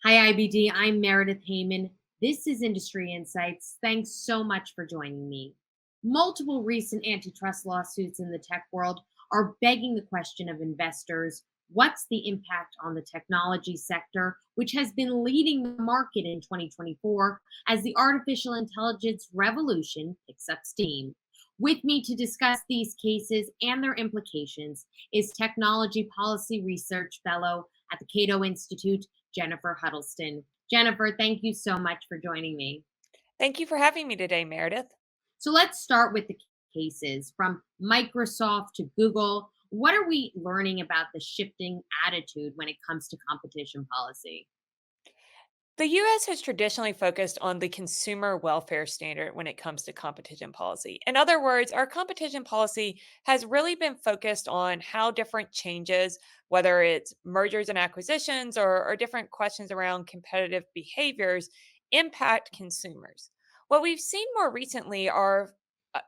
Hi, IBD. I'm Meredith Heyman. This is Industry Insights. Thanks so much for joining me. Multiple recent antitrust lawsuits in the tech world are begging the question of investors: what's the impact on the technology sector, which has been leading the market in 2024 as the artificial intelligence revolution picks up steam? With me to discuss these cases and their implications is Technology Policy Research Fellow at the Cato Institute, Jennifer Huddleston. Jennifer, thank you so much for joining me. Thank you for having me today, Meredith. So let's start with the cases from Microsoft to Google. What are we learning about the shifting attitude when it comes to competition policy? The US has traditionally focused on the consumer welfare standard when it comes to competition policy. In other words, our competition policy has really been focused on how different changes, whether it's mergers and acquisitions or different questions around competitive behaviors, impact consumers. What we've seen more recently are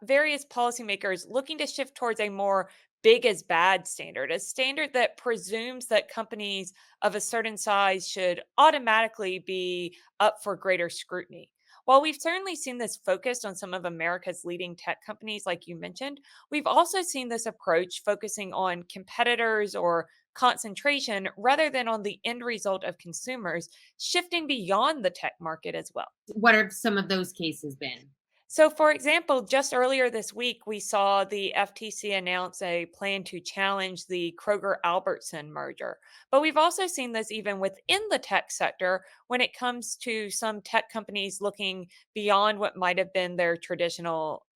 various policymakers looking to shift towards a more big as bad standard, a standard that presumes that companies of a certain size should automatically be up for greater scrutiny. While we've certainly seen this focused on some of America's leading tech companies, like you mentioned, we've also seen this approach focusing on competitors or concentration rather than on the end result of consumers, shifting beyond the tech market as well. What have some of those cases been? So, for example, just earlier this week, we saw the FTC announce a plan to challenge the Kroger Albertson merger. But we've also seen this even within the tech sector when it comes to some tech companies looking beyond what might have been their traditional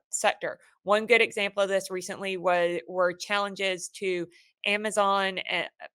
sector. One good example of this recently were challenges to Amazon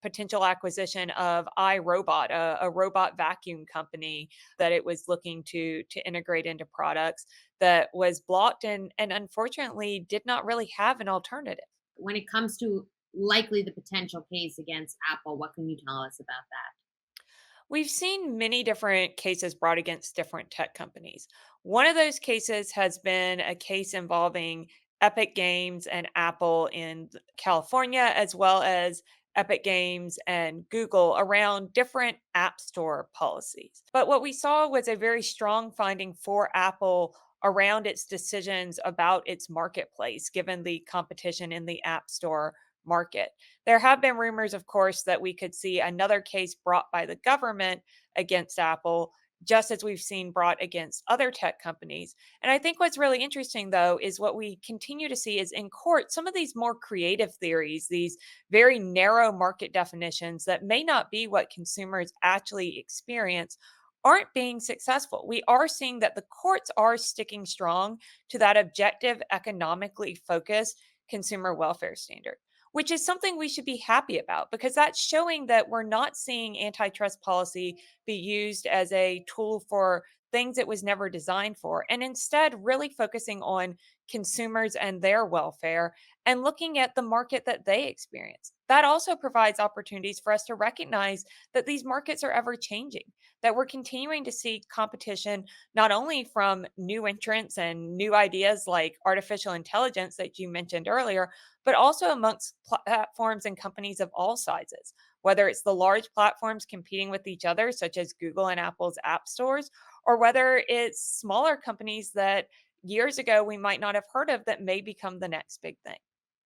potential acquisition of iRobot, a robot vacuum company that it was looking to integrate into products that was blocked and unfortunately did not really have an alternative. When it comes to likely the potential case against Apple, what can you tell us about that? We've seen many different cases brought against different tech companies. One of those cases has been a case involving Epic Games and Apple in California, as well as Epic Games and Google around different App Store policies. But what we saw was a very strong finding for Apple around its decisions about its marketplace, given the competition in the App Store market. There have been rumors, of course, that we could see another case brought by the government against Apple, just as we've seen brought against other tech companies. And I think what's really interesting, though, is what we continue to see is in court, some of these more creative theories, these very narrow market definitions that may not be what consumers actually experience. Aren't being successful. We are seeing that the courts are sticking strong to that objective, economically focused consumer welfare standard, which is something we should be happy about because that's showing that we're not seeing antitrust policy be used as a tool for things it was never designed for, and instead really focusing on consumers and their welfare and looking at the market that they experience. That also provides opportunities for us to recognize that these markets are ever changing, that we're continuing to see competition not only from new entrants and new ideas like artificial intelligence that you mentioned earlier, but also amongst platforms and companies of all sizes, whether it's the large platforms competing with each other, such as Google and Apple's app stores, or whether it's smaller companies that years ago we might not have heard of that may become the next big thing.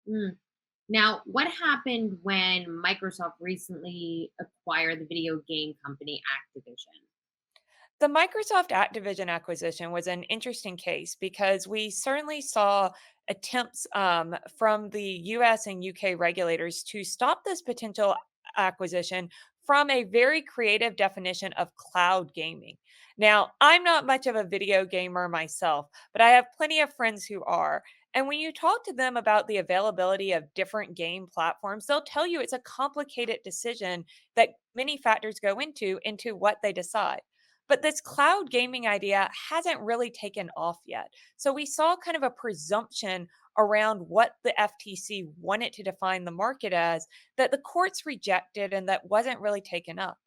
Mm. Now, what happened when Microsoft recently acquired the video game company Activision? The Microsoft Activision acquisition was an interesting case because we certainly saw attempts from the US and UK regulators to stop this potential acquisition from a very creative definition of cloud gaming. Now, I'm not much of a video gamer myself, but I have plenty of friends who are. And when you talk to them about the availability of different game platforms, they'll tell you it's a complicated decision that many factors go into what they decide. But this cloud gaming idea hasn't really taken off yet. So we saw kind of a presumption around what the FTC wanted to define the market as that the courts rejected and that wasn't really taken up.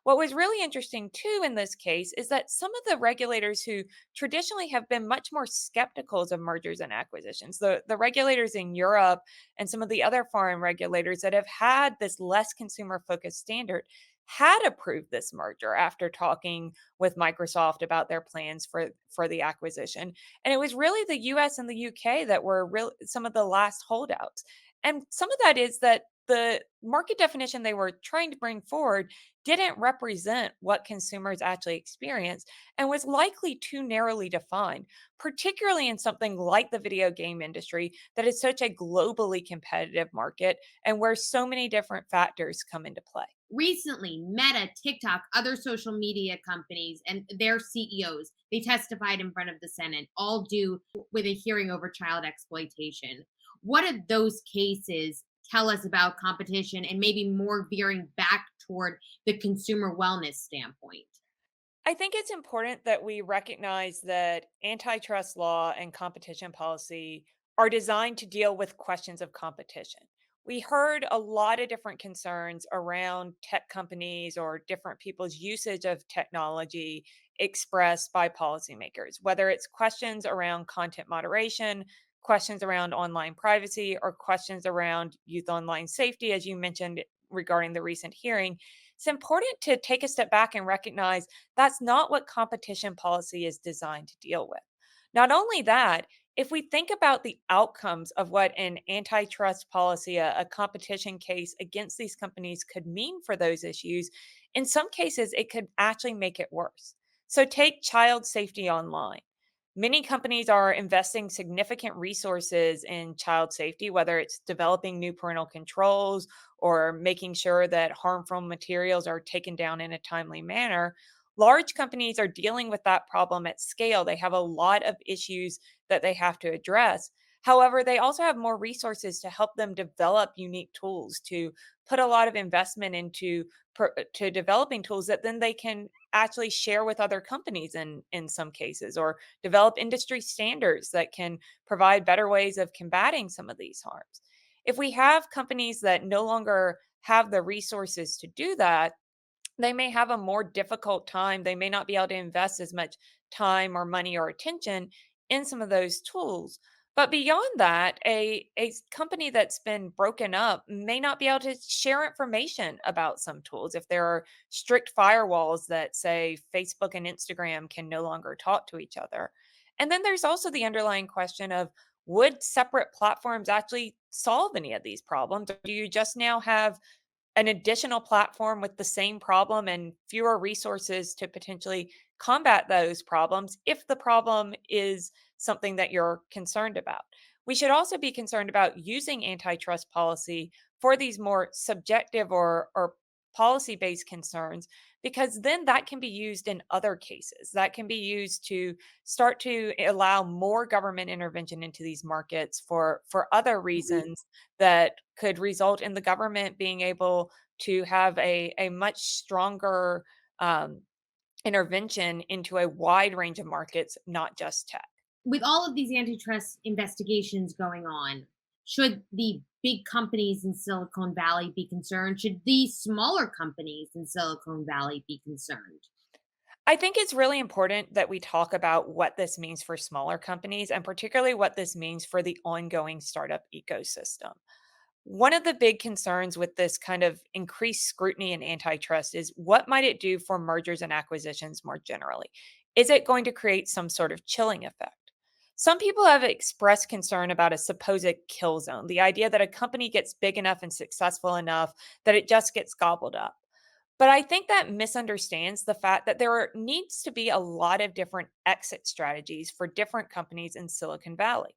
What was really interesting too in this case is that some of the regulators who traditionally have been much more skeptical of mergers and acquisitions, the regulators in Europe and some of the other foreign regulators that have had this less consumer focused standard, had approved this merger after talking with Microsoft about their plans for the acquisition. And it was really the US and the UK that were some of the last holdouts. And some of that is that the market definition they were trying to bring forward didn't represent what consumers actually experienced and was likely too narrowly defined, particularly in something like the video game industry that is such a globally competitive market and where so many different factors come into play. Recently, Meta, TikTok, other social media companies, and their CEOs, they testified in front of the Senate, all due with a hearing over child exploitation. What do those cases tell us about competition and maybe more veering back toward the consumer wellness standpoint? I think it's important that we recognize that antitrust law and competition policy are designed to deal with questions of competition. We heard a lot of different concerns around tech companies or different people's usage of technology expressed by policymakers, whether it's questions around content moderation, questions around online privacy, or questions around youth online safety, as you mentioned regarding the recent hearing. It's important to take a step back and recognize that's not what competition policy is designed to deal with. Not only that, if we think about the outcomes of what an antitrust policy, a competition case against these companies could mean for those issues, in some cases, it could actually make it worse. So, take child safety online. Many companies are investing significant resources in child safety, whether it's developing new parental controls or making sure that harmful materials are taken down in a timely manner. Large companies are dealing with that problem at scale. They have a lot of issues that they have to address. However, they also have more resources to help them develop unique tools, to put a lot of investment into to developing tools that then they can actually share with other companies in some cases, or develop industry standards that can provide better ways of combating some of these harms. If we have companies that no longer have the resources to do that, they may have a more difficult time. They may not be able to invest as much time or money or attention in some of those tools. But beyond that, a company that's been broken up may not be able to share information about some tools. If there are strict firewalls that say Facebook and Instagram can no longer talk to each other. And then there's also the underlying question of, would separate platforms actually solve any of these problems? Or do you just now have an additional platform with the same problem and fewer resources to potentially combat those problems if the problem is something that you're concerned about? We should also be concerned about using antitrust policy for these more subjective or policy based concerns, because then that can be used in other cases. That can be used to start to allow more government intervention into these markets for other reasons that could result in the government being able to have a much stronger um, intervention into a wide range of markets, not just tech. With all of these antitrust investigations going on, should the big companies in Silicon Valley be concerned? Should these smaller companies in Silicon Valley be concerned? I think it's really important that we talk about what this means for smaller companies and particularly what this means for the ongoing startup ecosystem. One of the big concerns with this kind of increased scrutiny and antitrust is, what might it do for mergers and acquisitions more generally? Is it going to create some sort of chilling effect? Some people have expressed concern about a supposed kill zone, the idea that a company gets big enough and successful enough that it just gets gobbled up. But I think that misunderstands the fact that needs to be a lot of different exit strategies for different companies in Silicon Valley.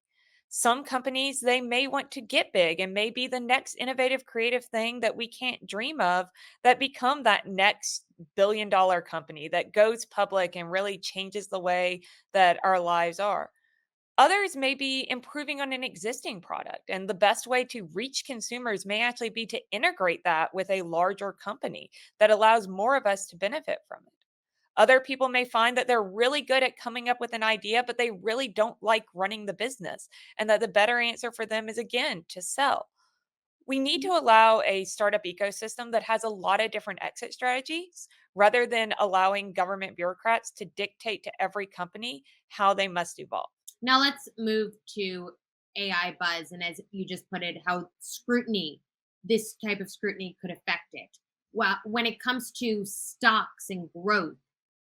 Some companies, they may want to get big and may be the next innovative creative thing that we can't dream of, that become that next billion-dollar company that goes public and really changes the way that our lives are. Others may be improving on an existing product, and the best way to reach consumers may actually be to integrate that with a larger company that allows more of us to benefit from it. Other people may find that they're really good at coming up with an idea, but they really don't like running the business, and that the better answer for them is, again, to sell. We need to allow a startup ecosystem that has a lot of different exit strategies rather than allowing government bureaucrats to dictate to every company how they must evolve. Now let's move to AI buzz, and as you just put it, how this type of scrutiny could affect it. Well, when it comes to stocks and growth,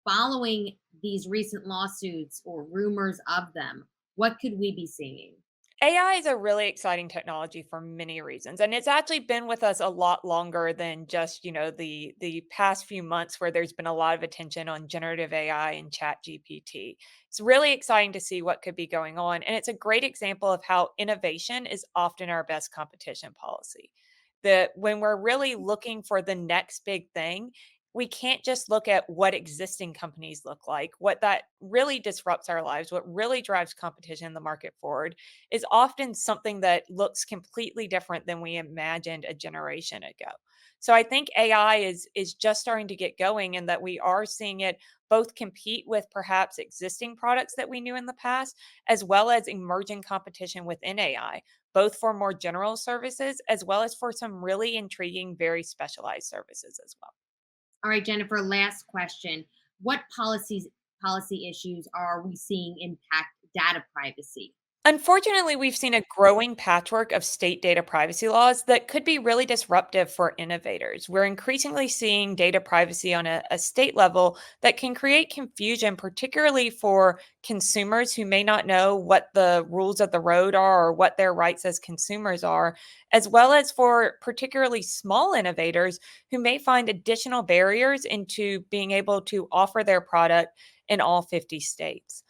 following these recent lawsuits or rumors of them, what could we be seeing? AI is a really exciting technology for many reasons, and it's actually been with us a lot longer than just the past few months where there's been a lot of attention on generative AI and Chat GPT. It's really exciting to see what could be going on, and it's a great example of how innovation is often our best competition policy. That when we're really looking for the next big thing, we can't just look at what existing companies look like. What that really disrupts our lives, what really drives competition in the market forward is often something that looks completely different than we imagined a generation ago. So I think AI is just starting to get going and that we are seeing it both compete with perhaps existing products that we knew in the past as well as emerging competition within AI, both for more general services as well as for some really intriguing very specialized services as well. All right, Jennifer, last question. What policy issues are we seeing impact data privacy? Unfortunately, we've seen a growing patchwork of state data privacy laws that could be really disruptive for innovators. We're increasingly seeing data privacy on a state level that can create confusion, particularly for consumers who may not know what the rules of the road are or what their rights as consumers are, as well as for particularly small innovators who may find additional barriers into being able to offer their product in all 50 states.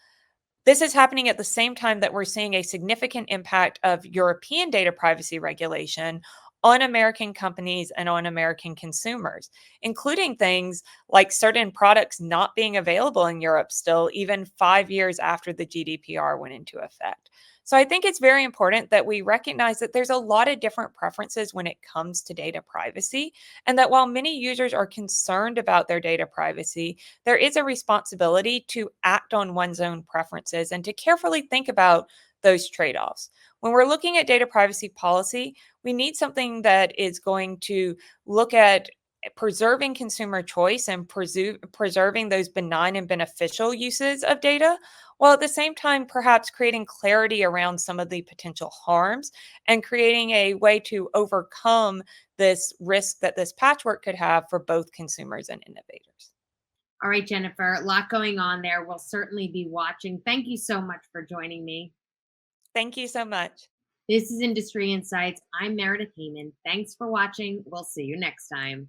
This is happening at the same time that we're seeing a significant impact of European data privacy regulation on American companies and on American consumers, including things like certain products not being available in Europe still, even 5 years after the GDPR went into effect. So I think it's very important that we recognize that there's a lot of different preferences when it comes to data privacy, and that while many users are concerned about their data privacy, there is a responsibility to act on one's own preferences and to carefully think about those trade offs. When we're looking at data privacy policy, we need something that is going to look at preserving consumer choice and preserving those benign and beneficial uses of data, while at the same time perhaps creating clarity around some of the potential harms and creating a way to overcome this risk that this patchwork could have for both consumers and innovators. All right, Jennifer, a lot going on there. We'll certainly be watching. Thank you so much for joining me. Thank you so much. This is Industry Insights. I'm Meredith Heyman. Thanks for watching. We'll see you next time.